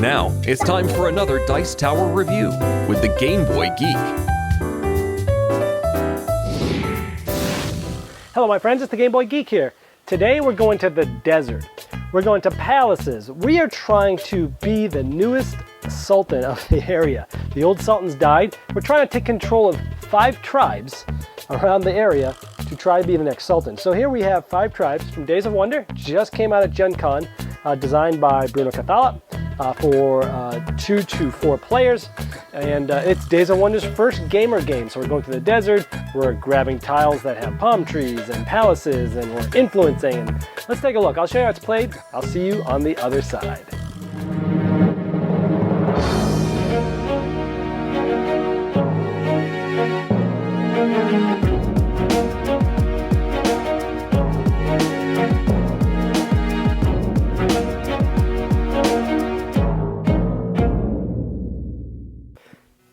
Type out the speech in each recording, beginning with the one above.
Now, it's time for another Dice Tower review with the Game Boy Geek. Hello my friends, it's the Game Boy Geek here. Today we're going to the desert. We're going to palaces. We are trying to be the newest sultan of the area. The old sultans died. We're trying to take control of 5 tribes around the area to try to be the next sultan. So here we have 5 tribes from Days of Wonder. Just came out at Gen Con, designed by Bruno Cathala for 2 to 4 players. And it's Days of Wonder's first gamer game. So we're going to the desert, we're grabbing tiles that have palm trees and palaces, and we're influencing. And let's take a look. I'll show you how it's played. I'll see you on the other side.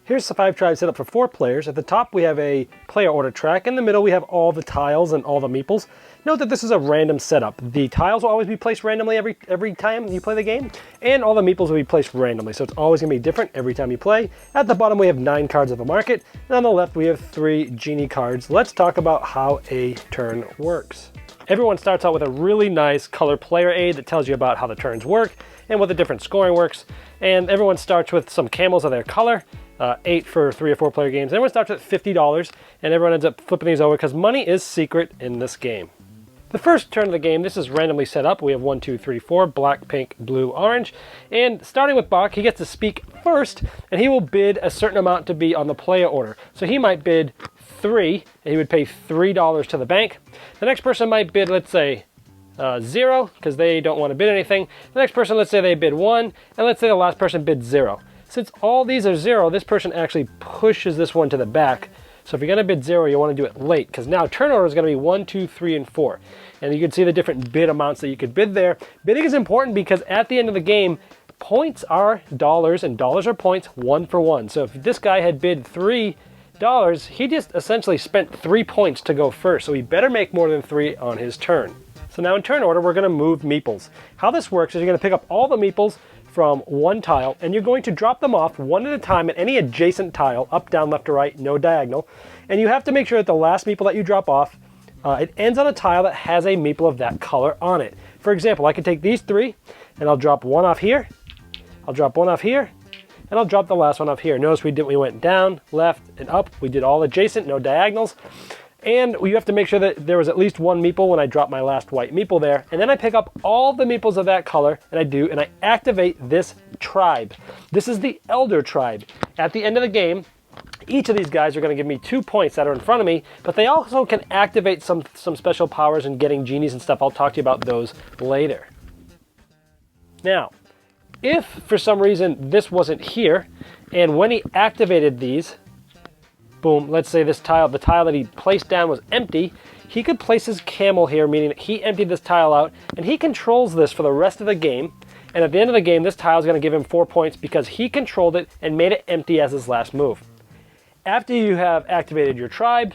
Here's the 5 tribes set up for 4 players. At the top we have a player order track. In the middle we have all the tiles and all the meeples. Note that this is a random setup. The tiles will always be placed randomly every time you play the game, and all the meeples will be placed randomly, so it's always going to be different every time you play. At the bottom we have 9 cards of the market, and on the left we have 3 genie cards. Let's talk about how a turn works. Everyone starts out with a really nice color player aid that tells you about how the turns work and what the different scoring works, and everyone starts with some camels of their color. 8 for 3 or 4 player games. Everyone starts at $50, and everyone ends up flipping these over because money is secret in this game. The first turn of the game, this is randomly set up. We have 1, 2, 3, 4, black, pink, blue, orange. And starting with Bach, he gets to speak first, and he will bid a certain amount to be on the player order. So he might bid 3, and he would pay $3 to the bank. The next person might bid, let's say, 0, because they don't want to bid anything. The next person, let's say they bid 1, and let's say the last person bid 0. Since all these are 0, this person actually pushes this one to the back. So if you're going to bid 0, you want to do it late, because now turn order is going to be 1, 2, 3, and 4. And you can see the different bid amounts that you could bid there. Bidding is important because at the end of the game, points are dollars, and dollars are points 1 for 1. So if this guy had bid $3, he just essentially spent 3 points to go first. So he better make more than 3 on his turn. So now in turn order, we're going to move meeples. How this works is you're going to pick up all the meeples from one tile, and you're going to drop them off one at a time at any adjacent tile, up, down, left, or right, no diagonal. And you have to make sure that the last meeple that you drop off, it ends on a tile that has a meeple of that color on it. For example, I can take these 3, and I'll drop 1 off here, I'll drop 1 off here, and I'll drop the last one off here. Notice we went down, left, and up. We did all adjacent, no diagonals. And you have to make sure that there was at least 1 meeple when I drop my last white meeple there. And then I pick up all the meeples of that color, and I activate this tribe. This is the Elder Tribe. At the end of the game, each of these guys are going to give me 2 points that are in front of me, but they also can activate some special powers and getting genies and stuff. I'll talk to you about those later. Now, if for some reason this wasn't here, and when he activated these, boom, let's say this tile, the tile that he placed down was empty, he could place his camel here, meaning that he emptied this tile out, and he controls this for the rest of the game. And at the end of the game, this tile is going to give him 4 points because he controlled it and made it empty as his last move. After you have activated your tribe,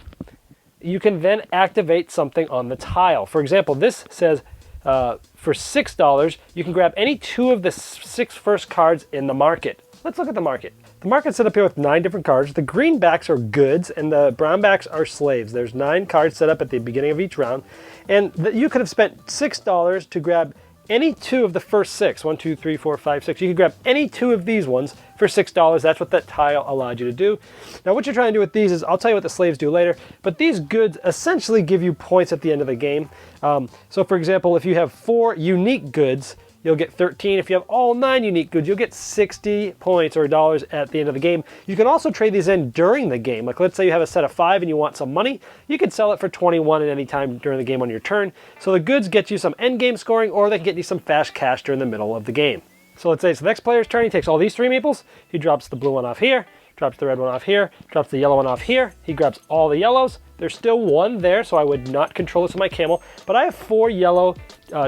you can then activate something on the tile. For example, this says for $6, you can grab any 2 of the 6 first cards in the market. Let's look at the market. The market's set up here with 9 different cards. The green backs are goods and the brown backs are slaves. There's 9 cards set up at the beginning of each round. And you could have spent $6 to grab any 2 of the first 6. 1, 2, 3, 4, 5, 6. You could grab any 2 of these ones for $6. That's what that tile allowed you to do. Now what you're trying to do with these is, I'll tell you what the slaves do later, but these goods essentially give you points at the end of the game. So for example, if you have 4 unique goods, you'll get 13. If you have all 9 unique goods, you'll get 60 points or dollars at the end of the game. You can also trade these in during the game. Like let's say you have a set of 5 and you want some money, you can sell it for 21 at any time during the game on your turn. So the goods get you some end game scoring, or they can get you some fast cash during the middle of the game. So let's say it's the next player's turn. He takes all these 3 meeples, he drops the blue one off here, drops the red one off here, drops the yellow one off here, he grabs all the yellows. There's still 1 there, so I would not control this with my camel, but I have 4 yellow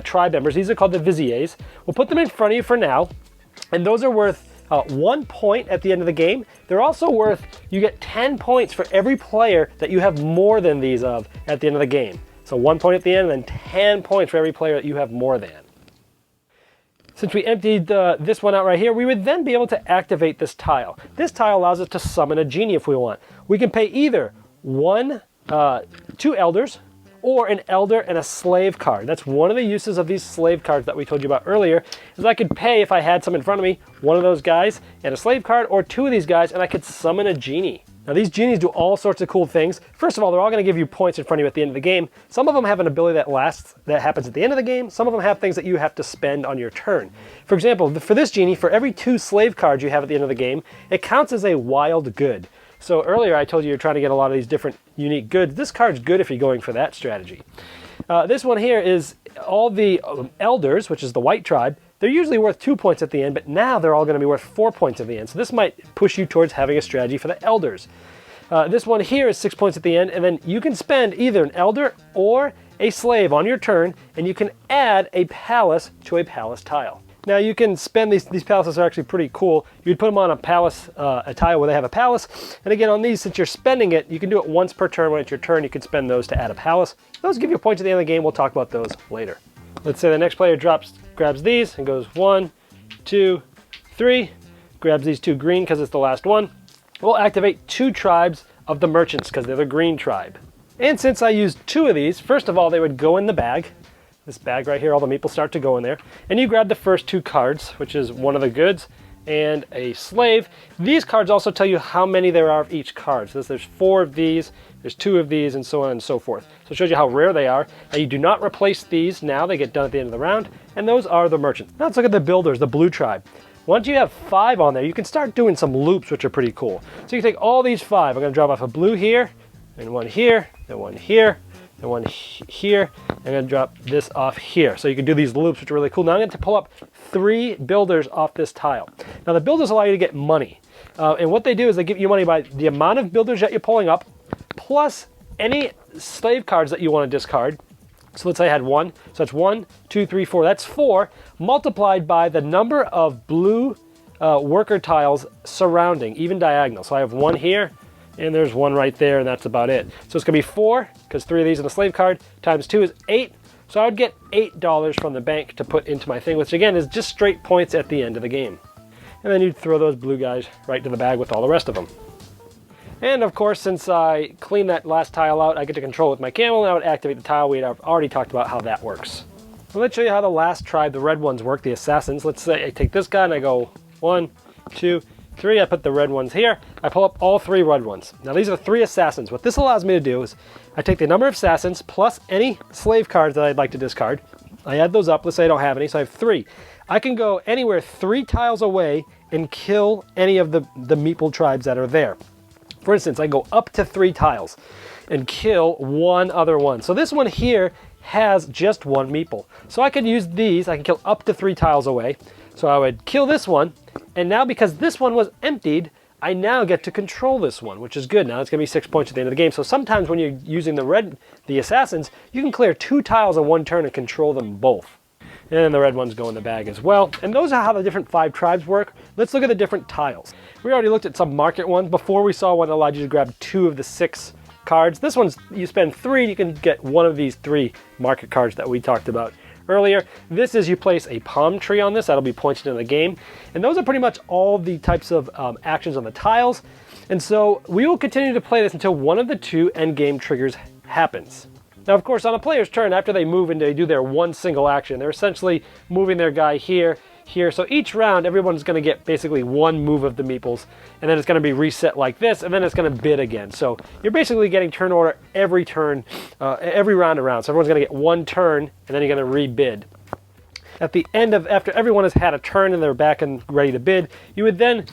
tribe members. These are called the Viziers. We'll put them in front of you for now, and those are worth 1 point at the end of the game. They're also worth, you get 10 points for every player that you have more than these of at the end of the game. So 1 point at the end, and then 10 points for every player that you have more than. Since we emptied this one out right here, we would then be able to activate this tile. This tile allows us to summon a genie if we want. We can pay either 2 elders, or an elder and a slave card. That's one of the uses of these slave cards that we told you about earlier, is I could pay, if I had some in front of me, one of those guys and a slave card, or 2 of these guys, and I could summon a genie. Now these genies do all sorts of cool things. First of all, they're all going to give you points in front of you at the end of the game. Some of them have an ability that lasts, that happens at the end of the game. Some of them have things that you have to spend on your turn. For example, for this genie, for every 2 slave cards you have at the end of the game, it counts as a wild good. So earlier I told you you're trying to get a lot of these different unique goods. This card's good if you're going for that strategy. This one here is all the elders, which is the white tribe. They're usually worth 2 points at the end, but now they're all going to be worth 4 points at the end. So this might push you towards having a strategy for the elders. This one here is 6 points at the end, and then you can spend either an elder or a slave on your turn, and you can add a palace to a palace tile. Now you can spend these palaces are actually pretty cool. You'd put them on a palace, a tile where they have a palace. And again, on these, since you're spending it, you can do it once per turn. When it's your turn, you can spend those to add a palace. Those give you points at the end of the game. We'll talk about those later. Let's say the next player grabs these and goes 1, 2, 3. Grabs these 2 green because it's the last one. We'll activate 2 tribes of the merchants because they're the green tribe. And since I used 2 of these, first of all, they would go in the bag. This bag right here, all the meeples start to go in there. And you grab the first 2 cards, which is one of the goods and a slave. These cards also tell you how many there are of each card. So there's 4 of these, there's 2 of these, and so on and so forth. So it shows you how rare they are. Now you do not replace these now, they get done at the end of the round, and those are the merchants. Now let's look at the builders, the blue tribe. Once you have 5 on there, you can start doing some loops, which are pretty cool. So you can take all these 5. I'm gonna drop off a blue here, and one here, and one here, and one here. I'm going to drop this off here. So you can do these loops, which are really cool. Now I'm going to pull up 3 builders off this tile. Now the builders allow you to get money. And what they do is they give you money by the amount of builders that you're pulling up, plus any slave cards that you want to discard. So let's say I had 1. So that's 1, 2, 3, 4. That's 4 multiplied by the number of blue worker tiles surrounding, even diagonal. So I have 1 here, and there's 1 right there, and that's about it. So it's gonna be 4, because 3 of these in the slave card, times 2 is 8. So I would get $8 from the bank to put into my thing, which again is just straight points at the end of the game. And then you'd throw those blue guys right to the bag with all the rest of them. And of course, since I cleaned that last tile out, I get to control with my camel, and I would activate the tile. We had already talked about how that works. So let's show you how the last tribe, the red ones, work, the assassins. Let's say I take this guy and I go 1, 2, 3, I put the red ones here. I pull up all 3 red ones. Now these are 3 assassins. What this allows me to do is I take the number of assassins plus any slave cards that I'd like to discard. I add those up. Let's say I don't have any, so I have 3. I can go anywhere 3 tiles away and kill any of the meeple tribes that are there. For instance, I go up to 3 tiles and kill 1 other one. So this one here has just 1 meeple. So I could use these. I can kill up to 3 tiles away. So I would kill this one, and now because this one was emptied, I now get to control this one, which is good. Now it's going to be 6 points at the end of the game. So sometimes when you're using the assassins, you can clear 2 tiles in 1 turn and control them both. And then the red ones go in the bag as well. And those are how the different 5 tribes work. Let's look at the different tiles. We already looked at some market ones. Before we saw one that allowed you to grab 2 of the 6 cards. This one's, you spend 3, you can get 1 of these 3 market cards that we talked about earlier. This is you place a palm tree on this. That'll be pointed in the game. And those are pretty much all the types of actions on the tiles. And so we will continue to play this until one of the 2 end game triggers happens. Now, of course, on a player's turn, after they move and they do their one single action, they're essentially moving their guy here, here. So each round, everyone's going to get basically 1 move of the meeples, and then it's going to be reset like this, and then it's going to bid again. So you're basically getting turn order every turn, every round around. So everyone's going to get 1 turn, and then you're going to rebid. At the end of, after everyone has had a turn and they're back and ready to bid, you would then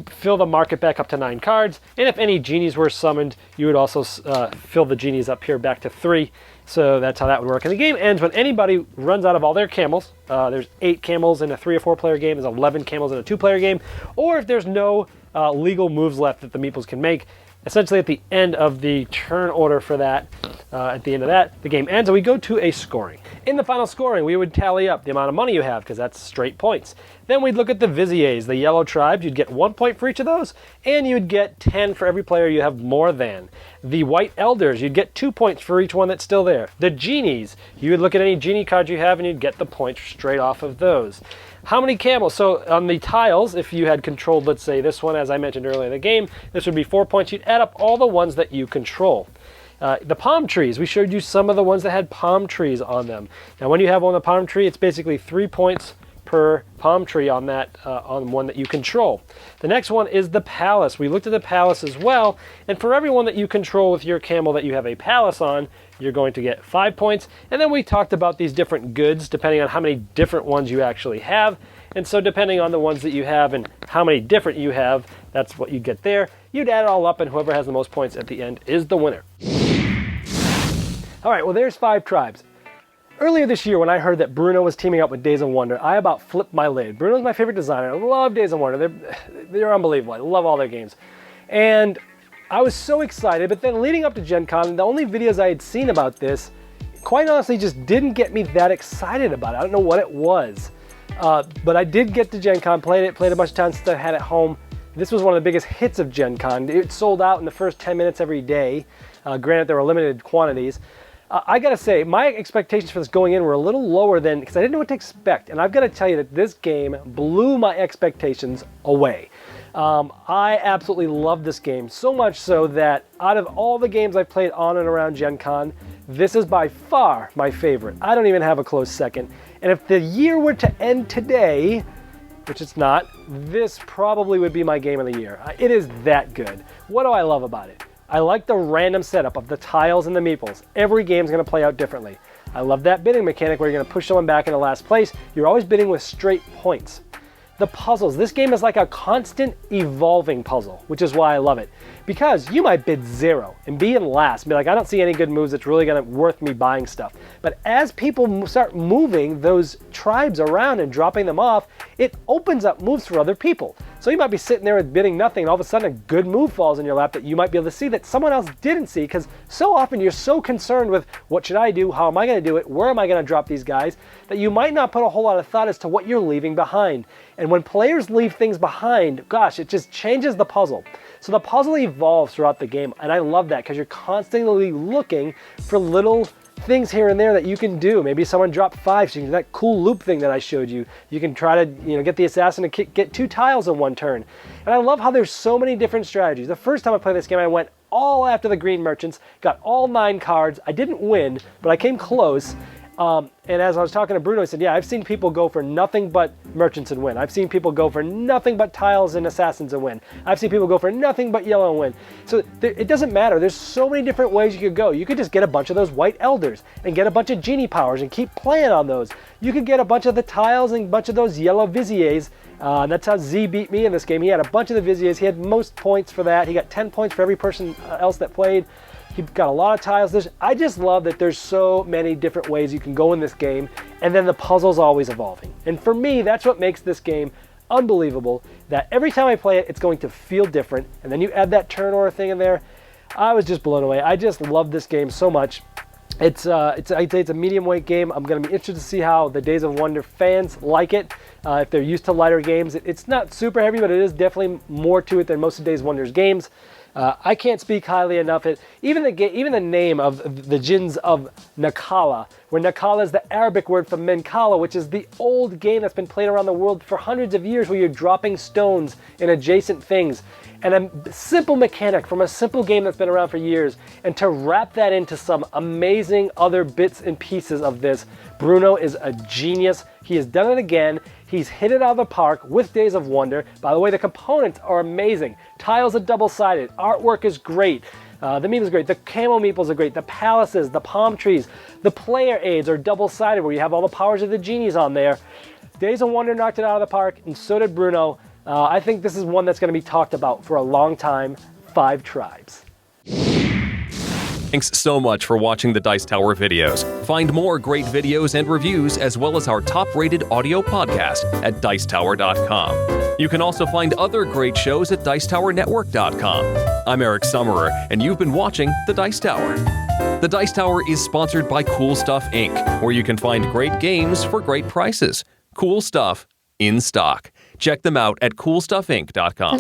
fill the market back up to 9 cards, and if any genies were summoned, you would also fill the genies up here back to 3. So that's how that would work. And the game ends when anybody runs out of all their camels. There's 8 camels in a 3 or 4 player game. There's 11 camels in a 2 player game. Or if there's no legal moves left that the meeples can make. Essentially at the end of the turn order for that, at the end of that, the game ends and we go to a scoring. In the final scoring, we would tally up the amount of money you have because that's straight points. Then we'd look at the Viziers, the yellow tribes. You'd get 1 point for each of those, and you'd get 10 for every player you have more than. The white elders, you'd get 2 points for each one that's still there. The genies, you would look at any genie card you have and you'd get the points straight off of those. How many camels? So on the tiles, if you had controlled, let's say this one, as I mentioned earlier in the game, this would be 4 points. You'd add up all the ones that you control. The palm trees, we showed you some of the ones that had palm trees on them. Now when you have one on the palm tree, it's basically 3 points per palm tree on that on one that you control. The next one is the palace. We looked at the palace as well, and for every one that you control with your camel that you have a palace on, you're going to get 5 points. And then we talked about these different goods depending on how many different ones you actually have. And so depending on the ones that you have and how many different you have, that's what you get there. You'd add it all up, and whoever has the most points at the end is the winner. All right, well, there's 5 tribes. Earlier this year, when I heard that Bruno was teaming up with Days of Wonder, I about flipped my lid. Bruno's my favorite designer. I love Days of Wonder. They're unbelievable. I love all their games. And I was so excited, but then leading up to Gen Con, the only videos I had seen about this, quite honestly, just didn't get me that excited about it. I don't know what it was. But I did get to Gen Con, played a bunch of times since I had it home. This was one of the biggest hits of Gen Con. It sold out in the first 10 minutes every day. Granted, there were limited quantities. I gotta say, my expectations for this going in were a little lower than, because I didn't know what to expect. And I've got to tell you that this game blew my expectations away. I absolutely love this game, so much so that out of all the games I've played on and around Gen Con, this is by far my favorite. I don't even have a close second. And if the year were to end today, which it's not, this probably would be my game of the year. It is that good. What do I love about it? I like the random setup of the tiles and the meeples. Every game's going to play out differently. I love that bidding mechanic where you're going to push someone back into last place. You're always bidding with straight points. The puzzles. This game is like a constant evolving puzzle, which is why I love it. Because you might bid 0 and be in last and be like, I don't see any good moves that's really going to worth me buying stuff. But as people start moving those tribes around and dropping them off, it opens up moves for other people. So you might be sitting there bidding nothing, and all of a sudden a good move falls in your lap that you might be able to see that someone else didn't see, because so often you're so concerned with what should I do, how am I going to do it, where am I going to drop these guys, that you might not put a whole lot of thought as to what you're leaving behind. And when players leave things behind, gosh, it just changes the puzzle. So the puzzle evolves throughout the game, and I love that because you're constantly looking for little things here and there that you can do. Maybe someone dropped 5, so you can do that cool loop thing that I showed you. You can try to, get the assassin to get 2 tiles in one turn. And I love how there's so many different strategies. The first time I played this game, I went all after the green merchants, got all 9 cards. I didn't win, but I came close. And as I was talking to Bruno, he said, yeah, I've seen people go for nothing but merchants and win. I've seen people go for nothing but tiles and assassins and win. I've seen people go for nothing but yellow and win. So it doesn't matter. There's so many different ways you could go. You could just get a bunch of those white elders and get a bunch of genie powers and keep playing on those. You could get a bunch of the tiles and a bunch of those yellow viziers. That's how Z beat me in this game. He had a bunch of the viziers. He had most points for that. He got 10 points for every person else that played. He got a lot of tiles. I just love that there's so many different ways you can go in this game, and then the puzzle's always evolving. And for me, that's what makes this game unbelievable, that every time I play it, it's going to feel different. And then you add that turn order thing in there. I was just blown away. I just love this game so much. I'd say it's a medium weight game. I'm going to be interested to see how the Days of Wonder fans like it. If they're used to lighter games, it's not super heavy, but it is definitely more to it than most of Days of Wonder's games. I can't speak highly enough. Even the name of the Jinns of Cathala, where Cathala is the Arabic word for Menkala, which is the old game that's been played around the world for hundreds of years, where you're dropping stones in adjacent things. And a simple mechanic from a simple game that's been around for years, and to wrap that into some amazing other bits and pieces of this, Bruno is a genius. He has done it again. He's hit it out of the park with Days of Wonder. By the way, the components are amazing. Tiles are double-sided. Artwork is great. The meme is great. The camo meeples are great. The palaces, the palm trees, the player aids are double-sided, where you have all the powers of the genies on there. Days of Wonder knocked it out of the park, and so did Bruno. I think this is one that's going to be talked about for a long time. 5 tribes. Thanks so much for watching the Dice Tower videos. Find more great videos and reviews, as well as our top-rated audio podcast at Dicetower.com. You can also find other great shows at Dicetowernetwork.com. I'm Eric Summerer, and you've been watching The Dice Tower. The Dice Tower is sponsored by Cool Stuff Inc., where you can find great games for great prices. Cool stuff in stock. Check them out at CoolStuffInc.com.